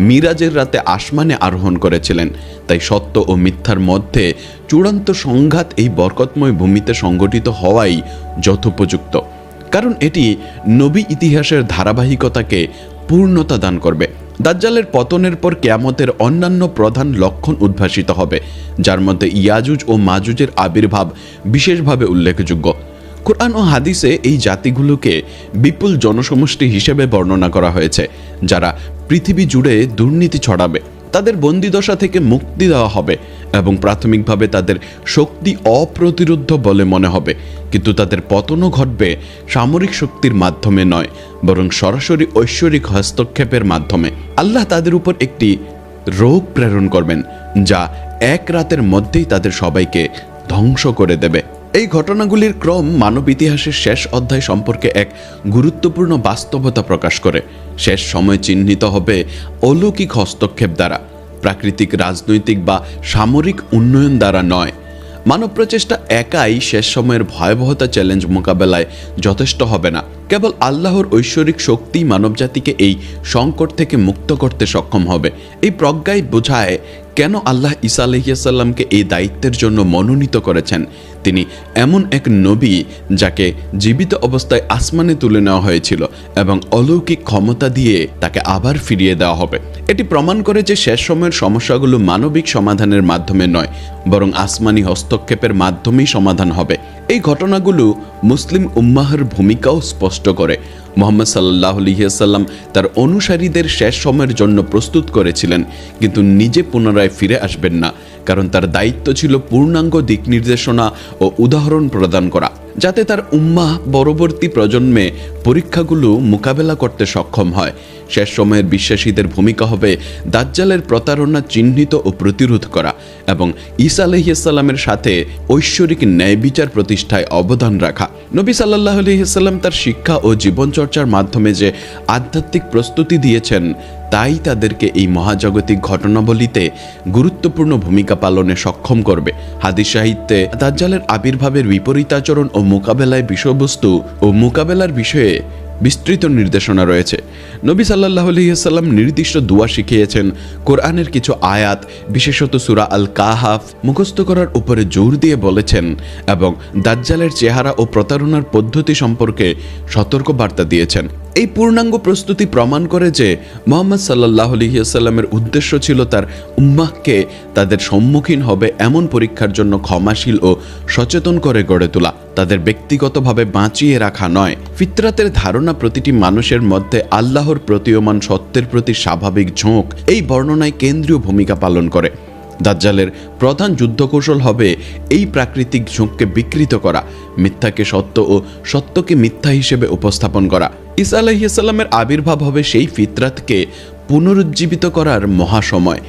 মিরাজের রাতে আসমানে আরোহণ করেছিলেন। তাই সত্য ও মিথ্যার মধ্যে চূড়ান্ত সংঘাত এই বরকতময় ভূমিতে সংগঠিত হওয়াই যথোপযুক্ত, কারণ এটি নবী ইতিহাসের ধারাবাহিকতাকে পূর্ণতা দান করবে। দাজ্জালের পতনের পর কিয়ামতের অন্যান্য প্রধান লক্ষণ উদ্ভাসিত হবে, যার মধ্যে ইয়াজুজ ও মাজুজের আবির্ভাব বিশেষভাবে উল্লেখযোগ্য। কুরআন ও হাদিসে এই জাতিগুলোকে বিপুল জনসমষ্টি হিসেবে বর্ণনা করা হয়েছে, যারা পৃথিবী জুড়ে দুর্নীতি ছড়াবে। তাদের বন্দিদশা থেকে মুক্তি দেওয়া হবে এবং প্রাথমিকভাবে তাদের শক্তি অপ্রতিরোধ্য বলে মনে হবে, কিন্তু তাদের পতনও ঘটবে সামরিক শক্তির মাধ্যমে নয়, বরং সরাসরি ঐশ্বরিক হস্তক্ষেপের মাধ্যমে। আল্লাহ তাদের উপর একটি রোগ প্রেরণ করবেন, যা এক রাতের মধ্যেই তাদের সবাইকে ধ্বংস করে দেবে। এই ঘটনাগুলির ক্রম মানব ইতিহাসের শেষ অধ্যায় সম্পর্কে এক গুরুত্বপূর্ণ বাস্তবতা প্রকাশ করে। শেষ সময় চিহ্নিত হবে অলৌকিক হস্তক্ষেপ দ্বারা, প্রাকৃতিক, রাজনৈতিক বা সামরিক উন্নয়ন দ্বারা নয়। মানব প্রচেষ্টা একাই শেষ সময়ের ভয়াবহতা চ্যালেঞ্জ মোকাবেলায় যথেষ্ট হবে না। কেবল আল্লাহর ঐশ্বরিক শক্তি মানবজাতিকে এই সংকট থেকে মুক্ত করতে সক্ষম হবে। এই প্রজ্ঞাই বোঝায় কেন আল্লাহ ঈসা আলাইহিস সালামকে এই দায়িত্বের জন্য মনোনীত করেছেন। তিনি এমন এক নবী যাকে জীবিত অবস্থায় আসমানে তুলে নেওয়া হয়েছিল এবং অলৌকিক ক্ষমতা দিয়ে তাকে আবার ফিরিয়ে দেওয়া হবে। এটি প্রমাণ করে যে শেষ সময়ের সমস্যাগুলো মানবিক সমাধানের মাধ্যমে নয়, বরং আসমানি হস্তক্ষেপের মাধ্যমেই সমাধান হবে। এই ঘটনাগুলো মুসলিম উম্মাহের ভূমিকাও স্পষ্ট করে। মুহাম্মদ সাল্লাল্লাহু আলাইহি ওয়াসাল্লাম তার অনুসারীদের শেষ সময়ের জন্য প্রস্তুত করেছিলেন, কিন্তু নিজে পুনরায় ফিরে আসবেন না, কারণ তার দায়িত্ব ছিল পূর্ণাঙ্গ দিক নির্দেশনা ও উদাহরণ প্রদান করা, যাতে তার উম্মাহ পরবর্তী প্রজন্মে পরীক্ষাগুলো মোকাবেলা করতে সক্ষম হয়। শেষ সময়ের বিশ্বাসীদের ভূমিকা হবে দাজ্জালের প্রতারণা চিহ্নিত ও প্রতিরোধ করা এবং ঈসা আলাইহিস সালামের সাথে ঐশ্বরিক ন্যায় বিচার প্রতিষ্ঠায় অবদান রাখা। নবী সাল্লাল্লাহু আলাইহি সাল্লাম তার শিক্ষা ও জীবনচর্চার মাধ্যমে যে আধ্যাত্মিক প্রস্তুতি দিয়েছেন, তাই তাদেরকে এই মহাজাগতিক ঘটনাবলিতে গুরুত্বপূর্ণ ভূমিকা পালনে সক্ষম করবে। হাদিস সাহিত্যে দাজ্জালের আবির্ভাবের বিপরীতাচরণ ও মোকাবেলায় বিষয়বস্তু ও মোকাবেলার বিষয়ে বিস্তৃত নির্দেশনা রয়েছে। নবী সাল্লাল্লাহু আলাইহি ওয়াসাল্লাম নির্দিষ্ট দোয়া শিখিয়েছেন। কোরআনের কিছু আয়াত, বিশেষত সূরা আল কাহাফ মুখস্থ করার উপরে জোর দিয়ে বলেছেন এবং দাজ্জালের চেহারা ও প্রতারণার পদ্ধতি সম্পর্কে সতর্ক বার্তা দিয়েছেন। এই পূর্ণাঙ্গ প্রস্তুতি প্রমাণ করে যে মুহাম্মদ সাল্লাল্লাহু আলাইহি ওয়াসাল্লামের উদ্দেশ্য ছিল তার উম্মাহকে তাদের সম্মুখীন হবে এমন পরীক্ষার জন্য ক্ষমাশীল ও সচেতন করে গড়ে তোলা, তাদের ব্যক্তিগতভাবে বাঁচিয়ে রাখা নয়। ফিতরাতের ধারণা প্রতিটি মানুষের মধ্যে আল্লাহর প্রতীয়মান সত্যের প্রতি স্বাভাবিক ঝোঁক এই বর্ণনায় কেন্দ্রীয় ভূমিকা পালন করে। দাজ্জালের প্রধান যুদ্ধকৌশল হবে এই প্রাকৃতিক ঝোঁককে বিকৃত করা, মিথ্যাকে সত্য ও সত্যকে মিথ্যা হিসেবে উপস্থাপন করা। ঈসা আলাইহিস সালামের আবির্ভাব হবে সেই ফিতরাতকে পুনরুজ্জীবিত করার মহাসময়,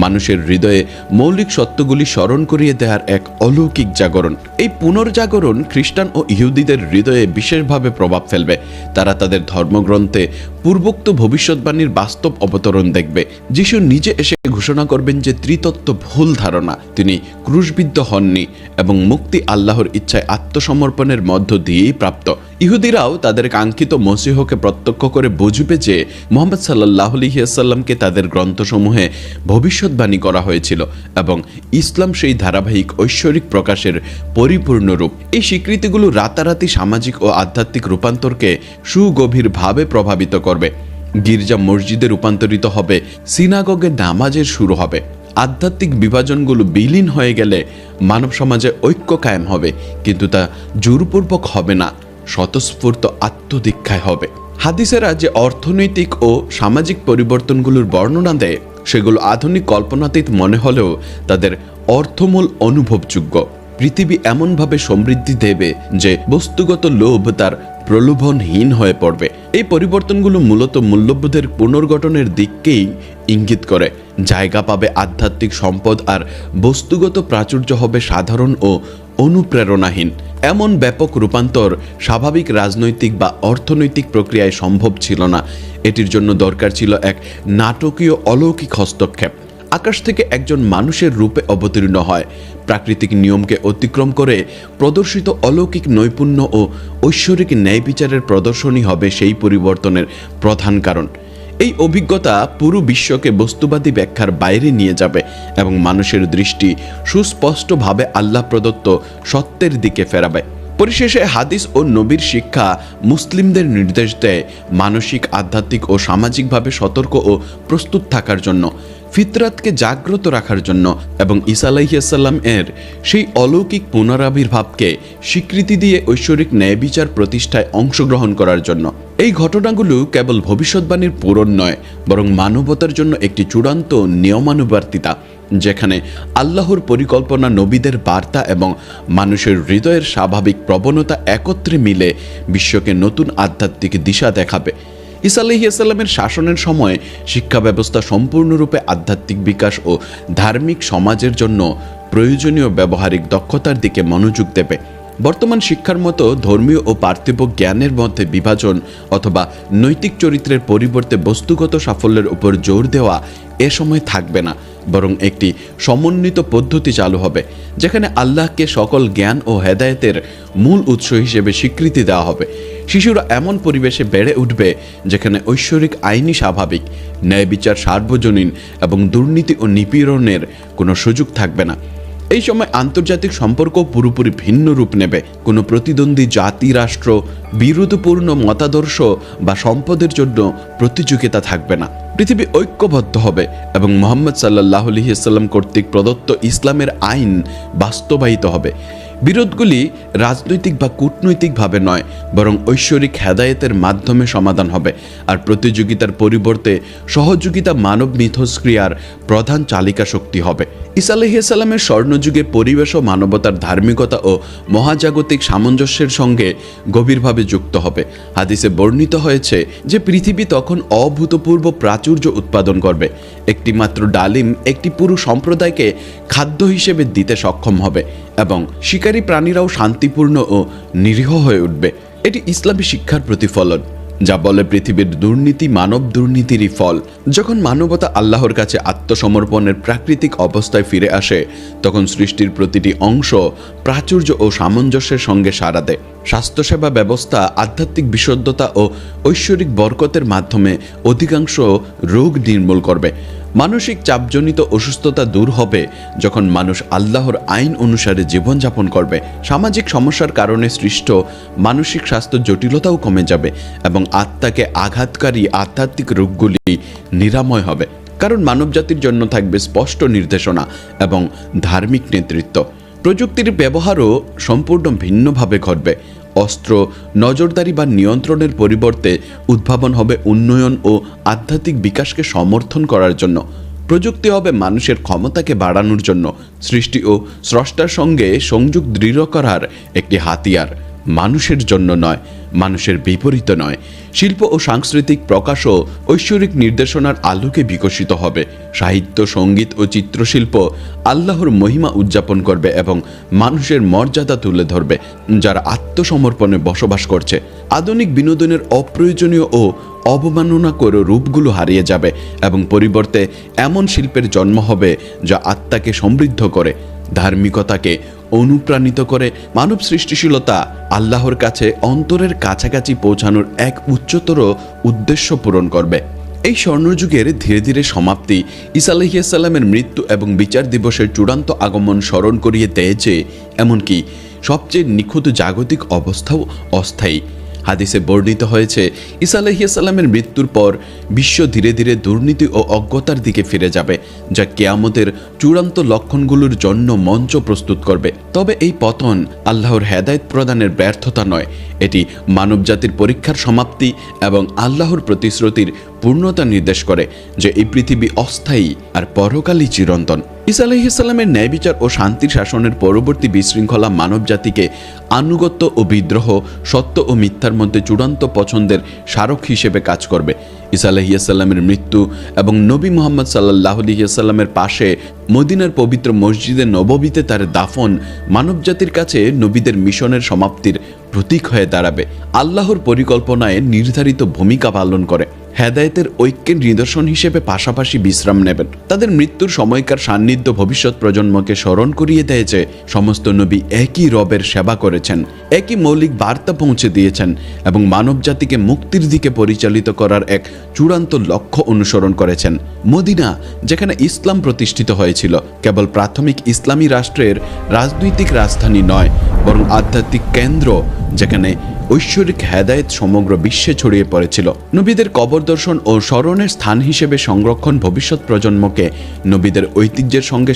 মানুষের হৃদয়ে মৌলিক সত্যগুলি স্মরণ করিয়ে দেওয়ার এক অলৌকিক জাগরণ। এই পুনর্জাগরণ খ্রিস্টান ও ইহুদিদের হৃদয়ে বিশেষভাবে প্রভাব ফেলবে। তারা তাদের ধর্মগ্রন্থে পূর্বোক্ত ভবিষ্যৎবাণীর বাস্তব অবতরণ দেখবে। যিশু নিজে এসে ঘোষণা করবেন যে ত্রিতত্ত্ব ভুল ধারণা, তিনি ক্রুশবিদ্ধ হননি এবং মুক্তি আল্লাহর ইচ্ছায় আত্মসমর্পণের মধ্য দিয়েই প্রাপ্ত। ইহুদিরাও তাদের কাঙ্ক্ষিত মসীহকে প্রত্যক্ষ করে বুঝবে যে মুহাম্মদ সাল্লাল্লাহু আলাইহি ওয়াসাল্লামকে তাদের গ্রন্থসমূহে ভবিষ্যৎবাণী করা হয়েছিল এবং ইসলাম সেই ধারাবাহিক ঐশ্বরিক প্রকাশের পরিপূর্ণ রূপ। এই স্বীকৃতিগুলো রাতারাতি সামাজিক ও আধ্যাত্মিক রূপান্তরকে সুগভীরভাবে প্রভাবিত করবে। গির্জা মসজিদে রূপান্তরিত হবে, সিনাগগে নামাজের শুরু হবে। আধ্যাত্মিক বিভাজনগুলো বিলীন হয়ে গেলে মানব সমাজে ঐক্য কায়েম হবে, কিন্তু তা জোরপূর্বক হবে না, স্বতঃস্ফূর্ত আত্মদীক্ষায় হবে। হাদিসেরা যে অর্থনৈতিক ও সামাজিক পরিবর্তনগুলোর বর্ণনা দেয় সেগুলো আধুনিক কল্পনাতীত মনে হলেও তাদের অর্থমূল অনুভবযোগ্য। পৃথিবী এমনভাবে সমৃদ্ধি দেবে যে বস্তুগত লোভ তার প্রলোভনহীন হয়ে পড়বে। এই পরিবর্তনগুলো মূলত মূল্যবোধের পুনর্গঠনের দিককেই ইঙ্গিত করে। জায়গা পাবে আধ্যাত্মিক সম্পদ আর বস্তুগত প্রাচুর্য হবে সাধারণ ও অনুপ্রেরণাহীন। এমন ব্যাপক রূপান্তর স্বাভাবিক রাজনৈতিক বা অর্থনৈতিক প্রক্রিয়ায় সম্ভব ছিল না। এটির জন্য দরকার ছিল এক নাটকীয় অলৌকিক হস্তক্ষেপ। আকাশ থেকে একজন মানুষের রূপে অবতীর্ণ হয়, প্রাকৃতিক নিয়মকে অতিক্রম করে প্রদর্শিত অলৌকিক নৈপুণ্য ও ঐশ্বরিক ন্যায় বিচারের প্রদর্শনী হবে সেই পরিবর্তনের প্রধান কারণ। এই অভিজ্ঞতা পুরো বিশ্বকে বস্তুবাদী ব্যাখ্যার বাইরে নিয়ে যাবে এবং মানুষের দৃষ্টি সুস্পষ্টভাবে আল্লাহ প্রদত্ত সত্যের দিকে ফেরাবে। পরিশেষে হাদিস ও নবীর শিক্ষা মুসলিমদের নির্দেশ দেয় মানসিক, আধ্যাত্মিক ও সামাজিকভাবে সতর্ক ও প্রস্তুত থাকার জন্য, ফিতরাতকে জাগ্রত রাখার জন্য এবং ঈসা আলাইহিস সালাম এর সেই অলৌকিক পুনরাবির্ভাবকে স্বীকৃতি দিয়ে ঐশ্বরিক ন্যায় বিচার প্রতিষ্ঠায় অংশগ্রহণ করার জন্য। এই ঘটনাগুলো কেবল ভবিষ্যৎবাণীর পূরণ নয়, বরং মানবতার জন্য একটি চূড়ান্ত নিয়মানুবর্তিতা, যেখানে আল্লাহর পরিকল্পনা, নবীদের বার্তা এবং মানুষের হৃদয়ের স্বাভাবিক প্রবণতা একত্রে মিলে বিশ্বকে নতুন আধ্যাত্মিক দিশা দেখাবে। ঈসা আলাইহিস সালামের শাসনের সময় শিক্ষা ব্যবস্থা সম্পূর্ণরূপে আধ্যাত্মিক বিকাশ ও ধার্মিক সমাজের জন্য প্রয়োজনীয় ব্যবহারিক দক্ষতার দিকে মনোযোগ দেবে। বর্তমান শিক্ষার মতো ধর্মীয় ও পার্থিব জ্ঞানের মধ্যে বিভাজন অথবা নৈতিক চরিত্রের পরিবর্তে বস্তুগত সাফল্যের উপর জোর দেওয়া এ সময় থাকবে না, বরং একটি সমন্বিত পদ্ধতি চালু হবে, যেখানে আল্লাহকে সকল জ্ঞান ও হেদায়েতের মূল উৎস হিসেবে স্বীকৃতি দেওয়া হবে। শিশুরা এমন পরিবেশে বেড়ে উঠবে যেখানে ঐশ্বরিক আইনি স্বাভাবিক, ন্যায় বিচার সার্বজনীন এবং দুর্নীতি ও নিপীড়নের কোনো সুযোগ থাকবে না। এই সময় আন্তর্জাতিক সম্পর্ক পুরোপুরি ভিন্ন রূপ নেবে। কোনো প্রতিদ্বন্দ্বী জাতি, রাষ্ট্র, বিরোধপূর্ণ মতাদর্শ বা সম্পদের জন্য প্রতিযোগিতা থাকবে না। পৃথিবী ঐক্যবদ্ধ হবে এবং মুহাম্মদ সাল্লাল্লাহু আলাইহি ওয়াসাল্লাম কর্তৃক প্রদত্ত ইসলামের আইন বাস্তবায়িত হবে। বিরোধগুলি রাজনৈতিক বা কূটনৈতিকভাবে নয়, বরং ঐশ্বরিক হেদায়েতের মাধ্যমে সমাধান হবে। আর প্রতিযোগিতার পরিবর্তে সহযোগিতা মানব মিথস্ক্রিয়ার প্রধান চালিকা শক্তি হবে। ঈসা আলাইহিস সালামের স্বর্ণযুগে পরিবেশ ও মানবতার ধার্মিকতা ও মহাজাগতিক সামঞ্জস্যের সঙ্গে গভীরভাবে যুক্ত হবে। হাদিসে বর্ণিত হয়েছে যে পৃথিবী তখন অভূতপূর্ব প্রাচুর্য উৎপাদন করবে। একটি মাত্র ডালিম একটি পুরো সম্প্রদায়কে খাদ্য হিসেবে দিতে সক্ষম হবে এবং শিকারী প্রাণীরাও শান্তিপূর্ণ ও নিরীহ হয়ে উঠবে। এটি ইসলামী শিক্ষার প্রতিফলন, যা বলে পৃথিবীর দুর্নীতি মানব দুর্নীতিরই ফল। যখন মানবতা আল্লাহর কাছে আত্মসমর্পণের প্রাকৃতিক অবস্থায় ফিরে আসে, তখন সৃষ্টির প্রতিটি অংশ প্রাচুর্য ও সামঞ্জস্যের সঙ্গে সাড়া দেয়। স্বাস্থ্যসেবা ব্যবস্থা আধ্যাত্মিক বিশুদ্ধতা ও ঐশ্বরিক বরকতের মাধ্যমে অধিকাংশ রোগ নির্মূল করবে। মানসিক চাপজনিত অসুস্থতা দূর হবে যখন মানুষ আল্লাহর আইন অনুসারে জীবনযাপন করবে। সামাজিক সমস্যার কারণে সৃষ্ট মানসিক স্বাস্থ্য জটিলতাও কমে যাবে এবং আত্মাকে আঘাতকারী আধ্যাত্মিক রোগগুলি নিরাময় হবে, কারণ মানবজাতির জন্য থাকবে স্পষ্ট নির্দেশনা এবং ধার্মিক নেতৃত্ব। প্রযুক্তির ব্যবহারও সম্পূর্ণ ভিন্নভাবে ঘটবে। অস্ত্র, নজরদারি বা নিয়ন্ত্রণের পরিবর্তে উদ্ভাবন হবে উন্নয়ন ও আধ্যাত্মিক বিকাশকে সমর্থন করার জন্য। প্রযুক্তি হবে মানুষের ক্ষমতাকে বাড়ানোর জন্য, সৃষ্টি ও স্রষ্টার সঙ্গে সংযোগ দৃঢ় করার একটি হাতিয়ার। মানুষের জন্য নয়, মানুষের বিপরীত নয়। শিল্প ও সাংস্কৃতিক প্রকাশও ঐশ্বরিক নির্দেশনার আলোকে বিকশিত হবে। সাহিত্য, সঙ্গীত ও চিত্রশিল্প আল্লাহর মহিমা উদযাপন করবে এবং মানুষের মর্যাদা তুলে ধরবে যারা আত্মসমর্পণে বসবাস করছে। আধুনিক বিনোদনের অপ্রয়োজনীয় ও অবমাননা করে রূপগুলো হারিয়ে যাবে এবং পরিবর্তে এমন শিল্পের জন্ম হবে যা আত্মাকে সমৃদ্ধ করে, ধার্মিকতাকে অনুপ্রাণিত করে, মানব সৃষ্টিশীলতা আল্লাহর কাছে অন্তরের কাছাকাছি পৌঁছানোর এক উচ্চতর উদ্দেশ্য পূরণ করবে। এই স্বর্ণযুগের ধীরে ধীরে সমাপ্তি ঈসা আলাইহিস সালামের মৃত্যু এবং বিচার দিবসের চূড়ান্ত আগমন স্মরণ করিয়ে দেয় যে এমনকি সবচেয়ে নিখুঁত জাগতিক অবস্থাও অস্থায়ী। হাদিসে বর্ণিত হয়েছে, ঈসা আলাইহিস সালামের মৃত্যুর পর বিশ্ব ধীরে ধীরে দুর্নীতি ও অজ্ঞতার দিকে ফিরে যাবে, যা কিয়ামতের চূড়ান্ত লক্ষণগুলোর জন্য মঞ্চ প্রস্তুত করবে। তবে এই পতন আল্লাহর হেদায়েত প্রদানের ব্যর্থতা নয়, এটি মানবজাতির পরীক্ষার সমাপ্তি এবং আল্লাহর প্রতিশ্রুতির পূর্ণতা নির্দেশ করে যে এই পৃথিবী অস্থায়ী আর পরকালই চিরন্তন। ঈসা আলাইহিস সালামের ন্যায় বিচার ও শান্তির শাসনের পরবর্তী বিশৃঙ্খলা মানবজাতিকে আনুগত্য ও বিদ্রোহ, সত্য ও মিথ্যার মধ্যে চূড়ান্ত পছন্দের স্মারক হিসেবে কাজ করবে। ঈসা আলাইহিস সালামের মৃত্যু এবং নবী মুহাম্মদ সাল্লাল্লাহু আলাইহি ওয়াসাল্লামের পাশে মদিনার পবিত্র মসজিদে নববীতে তার দাফন মানবজাতির কাছে নবীদের মিশনের সমাপ্তির প্রতীক হয়ে দাঁড়াবে। আল্লাহর পরিকল্পনায় নির্ধারিত ভূমিকা পালন করে হেদায়েতের ঐক্যের নিদর্শন হিসেবে পাশাপাশি বিশ্রাম নেবেন। তাদের মৃত্যুর সময়কার সান্নিধ্য ভবিষ্যৎ প্রজন্মকে স্মরণ করিয়ে দেয় যে সমস্ত নবী একই রবের সেবা করেছেন, একই মৌলিক বার্তা পৌঁছে দিয়েছেন এবং মানবজাতিকে মুক্তির দিকে পরিচালিত করার এক চূড়ান্ত লক্ষ্য অনুসরণ করেছেন। মদিনা, যেখানে ইসলাম প্রতিষ্ঠিত হয়েছিল, কেবল প্রাথমিক ইসলামী রাষ্ট্রের রাজনৈতিক রাজধানী নয়, বরং আধ্যাত্মিক কেন্দ্র যেখানে ঐশ্বরিক হেদায়েত সমগ্র বিশ্বে ছড়িয়ে পড়েছিল। নবীদের কবর দর্শন ও স্মরণের স্থান হিসেবে সংরক্ষণ ভবিষ্যৎ প্রজন্মকে নবীদের ঐতিহ্যের সঙ্গে